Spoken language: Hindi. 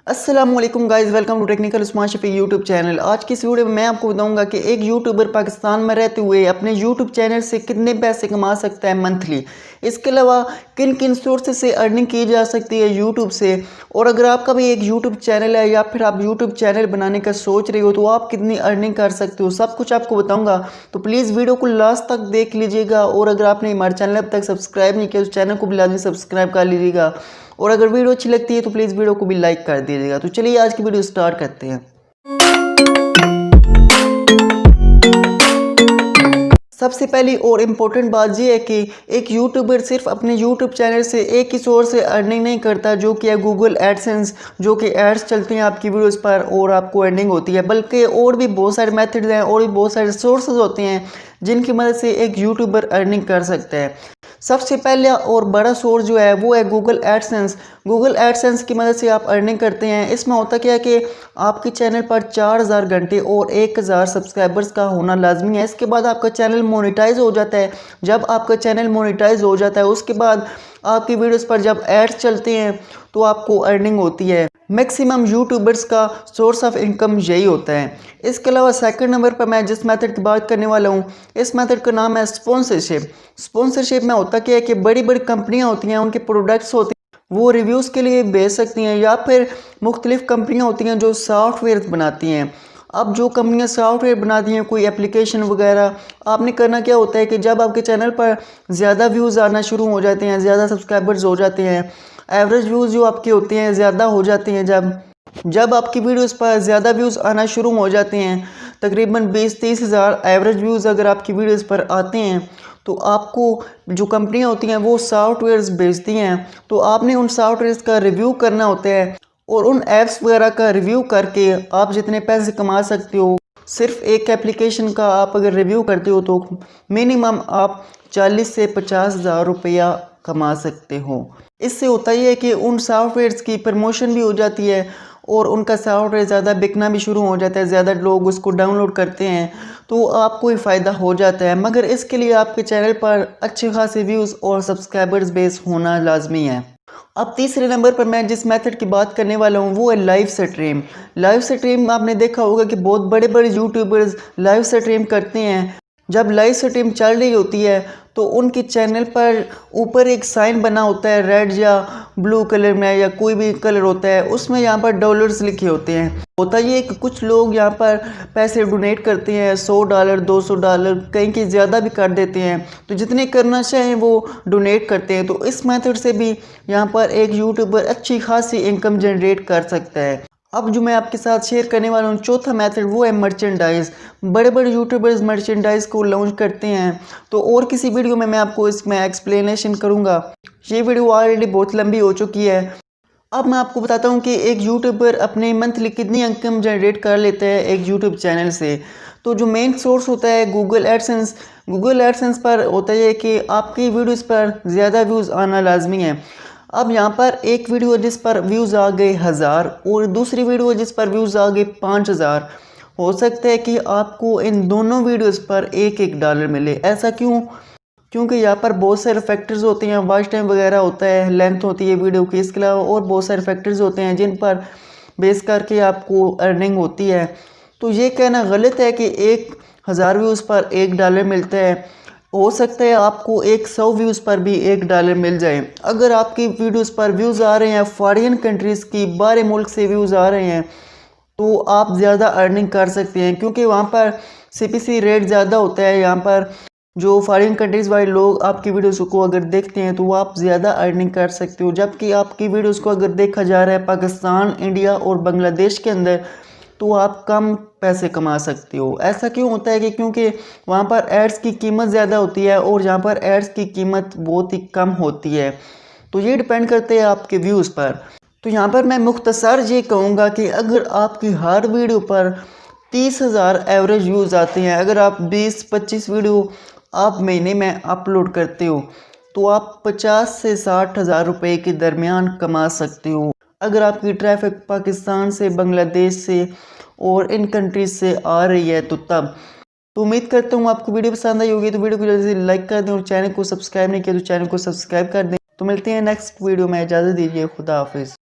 अस्सलामुअलैकुम guys, welcome to technical Usman Shafi YouTube channel. आज की इस वीडियो में मैं आपको बताऊंगा कि एक यूट्यूबर पाकिस्तान में रहते हुए अपने यूट्यूब चैनल से कितने पैसे कमा सकता है मंथली। इसके अलावा किन किन सोर्सेज से अर्निंग की जा सकती है यूट्यूब से। और अगर आपका भी एक यूट्यूब चैनल है या फिर आप यूट्यूब चैनल बनाने का सोच रहे हो तो आप कितनी अर्निंग कर सकते हो, सब कुछ आपको बताऊँगा। तो प्लीज़ वीडियो को लास्ट तक देख लीजिएगा। और अगर आपने हमारे चैनल अब तक सब्सक्राइब नहीं किया तो चैनल को भी लाजमी सब्सक्राइब कर लीजिएगा। और अगर वीडियो अच्छी लगती है तो प्लीज़ वीडियो को भी लाइक कर दीजिएगा। तो चलिए आज की वीडियो स्टार्ट करते हैं। सबसे पहली और इम्पोर्टेंट बात यह है कि एक यूट्यूबर सिर्फ अपने यूट्यूब चैनल से एक ही सोर्स से अर्निंग नहीं करता, जो कि है गूगल एडसेंस, जो कि एड्स चलते हैं आपकी वीडियोस पर और आपको अर्निंग होती है। बल्कि और भी बहुत सारे मेथड्स हैं और भी बहुत सारे सोर्सेज होते हैं जिनकी मदद से एक यूट्यूबर अर्निंग कर सकता है। सबसे पहले और बड़ा सोर्स जो है वो है गूगल एडसेंस। गूगल एडसेंस की मदद से आप अर्निंग करते हैं। इसमें होता क्या है कि आपके चैनल पर 4000 घंटे और 1000 सब्सक्राइबर्स का होना लाजमी है। इसके बाद आपका चैनल मोनेटाइज हो जाता है। जब आपका चैनल मोनेटाइज हो जाता है उसके बाद आपकी वीडियोस पर जब एड्स चलते हैं तो आपको अर्निंग होती है। मैक्सिमम यूट्यूबर्स का सोर्स ऑफ इनकम यही होता है। इसके अलावा सेकंड नंबर पर मैं जिस मेथड की बात करने वाला हूँ, इस मेथड का नाम है स्पॉन्सरशिप। स्पॉन्सरशिप में होता क्या है कि बड़ी बड़ी कंपनियाँ होती हैं, उनके प्रोडक्ट्स होते हैं, वो रिव्यूज़ के लिए बेच सकती हैं। या फिर मुख्तलिफ कंपनियाँ होती हैं जो सॉफ्टवेयर बनाती हैं। अब जो कंपनियां सॉफ्टवेयर बनाती हैं, कोई एप्लीकेशन वगैरह, आपने करना क्या होता है कि जब आपके चैनल पर ज़्यादा व्यूज़ आना शुरू हो जाते हैं, ज़्यादा सब्सक्राइबर्स हो जाते हैं, एवरेज व्यूज़ जो आपके होते हैं ज़्यादा हो जाते हैं, जब आपकी वीडियोस पर ज़्यादा व्यूज़ आना शुरू हो जाते हैं, तकरीबन 20-30 हज़ार एवरेज व्यूज़ अगर आपकी वीडियोस पर आते हैं तो आपको जो कंपनियां होती हैं वो सॉफ्टवेयर्स बेचती हैं। तो आपने उन सॉफ्टवेयर्स का रिव्यू करना होता है और उन ऐप्स वगैरह का रिव्यू करके आप जितने पैसे कमा सकते हो। सिर्फ एक एप्लीकेशन का आप अगर रिव्यू करते हो तो मिनिमम आप 40 से 50 हज़ार रुपया कमा सकते हो। इससे होता ही है कि उन सॉफ्टवेयर्स की प्रमोशन भी हो जाती है और उनका सॉफ्टवेयर ज़्यादा बिकना भी शुरू हो जाता है, ज़्यादा लोग उसको डाउनलोड करते हैं तो आपको ही फ़ायदा हो जाता है। मगर इसके लिए आपके चैनल पर अच्छे खासे व्यूज़ और सब्सक्राइबर्स बेस होना लाजमी है। अब तीसरे नंबर पर मैं जिस मेथड की बात करने वाला हूँ वो है लाइव स्ट्रीम। लाइव स्ट्रीम आपने देखा होगा कि बहुत बड़े बड़े यूट्यूबर्स लाइव स्ट्रीम करते हैं। जब लाइव स्ट्रीम चल रही होती है तो उनके चैनल पर ऊपर एक साइन बना होता है, रेड या ब्लू कलर में या कोई भी कलर होता है, उसमें यहाँ पर डॉलर्स लिखे होते हैं। होता ये कि कुछ लोग यहाँ पर पैसे डोनेट करते हैं, $100, $200, कहीं की ज़्यादा भी कर देते हैं। तो जितने करना चाहें वो डोनेट करते हैं। तो इस मेथड से भी यहाँ पर एक यूट्यूबर अच्छी खासी इनकम जनरेट कर सकता है। अब जो मैं आपके साथ शेयर करने वाला हूँ चौथा मेथड वो है मर्चेंडाइज। बड़े बड़े यूट्यूबर्स मर्चेंडाइज को लॉन्च करते हैं। तो और किसी वीडियो में मैं आपको इसमें एक्सप्लेनेशन करूँगा। ये वीडियो ऑलरेडी बहुत लंबी हो चुकी है। अब मैं आपको बताता हूँ कि एक यूट्यूबर अपने मंथली कितनी इनकम जनरेट कर लेता है एक यूट्यूब चैनल से। तो जो मेन सोर्स होता है गूगल एडसेंस। गूगल एडसेंस पर होता है कि आपकी वीडियोस पर ज़्यादा व्यूज़ आना लाजमी है। अब यहाँ पर एक वीडियो जिस पर व्यूज़ आ गए 1000 और दूसरी वीडियो जिस पर व्यूज़ आ गए 5000, हो सकता है कि आपको इन दोनों वीडियोस पर $1 मिले। ऐसा क्यों? क्योंकि यहाँ पर बहुत सारे फैक्टर्स होते हैं, वॉच टाइम वगैरह होता है, लेंथ होती है वीडियो की, इसके अलावा और बहुत सारे फैक्टर्स होते हैं जिन पर बेस करके आपको अर्निंग होती है। तो ये कहना गलत है कि 1000 व्यूज़ पर $1 मिलता है। हो सकता है आपको 100 व्यूज़ पर भी $1 मिल जाए। अगर आपकी वीडियोस पर व्यूज़ आ रहे हैं फॉरेन कंट्रीज़ की, बाहर मुल्क से व्यूज़ आ रहे हैं, तो आप ज़्यादा अर्निंग कर सकते हैं क्योंकि वहाँ पर CPC रेट ज़्यादा होता है। यहाँ पर जो फॉरेन कंट्रीज़ वाले लोग आपकी वीडियोस को अगर देखते हैं तो आप ज़्यादा अर्निंग कर सकते हो। जबकि आपकी वीडियोस को अगर देखा जा रहा है पाकिस्तान, इंडिया और बांग्लादेश के अंदर, तो आप कम पैसे कमा सकते हो। ऐसा क्यों होता है कि क्योंकि वहाँ पर एड्स की कीमत ज़्यादा होती है और यहाँ पर एड्स की कीमत बहुत ही कम होती है। तो ये डिपेंड करते हैं आपके व्यूज़ पर। तो यहाँ पर मैं मुख्तसर ये कहूँगा कि अगर आपकी हर वीडियो पर 30,000 एवरेज व्यूज़ आते हैं, अगर आप 20-25 वीडियो आप महीने में अपलोड करते हो तो आप 50 से 60 हज़ार रुपये के दरमियान कमा सकते हो। अगर आपकी ट्रैफिक पाकिस्तान से, बांग्लादेश से और इन कंट्रीज से आ रही है तो तब। तो उम्मीद करता हूँ आपको वीडियो पसंद आई होगी। तो वीडियो को जल्दी से लाइक कर दें और चैनल को सब्सक्राइब नहीं किया तो चैनल को सब्सक्राइब कर दें। तो मिलते हैं नेक्स्ट वीडियो में, इजाज़त दीजिए, खुदा हाफिज़।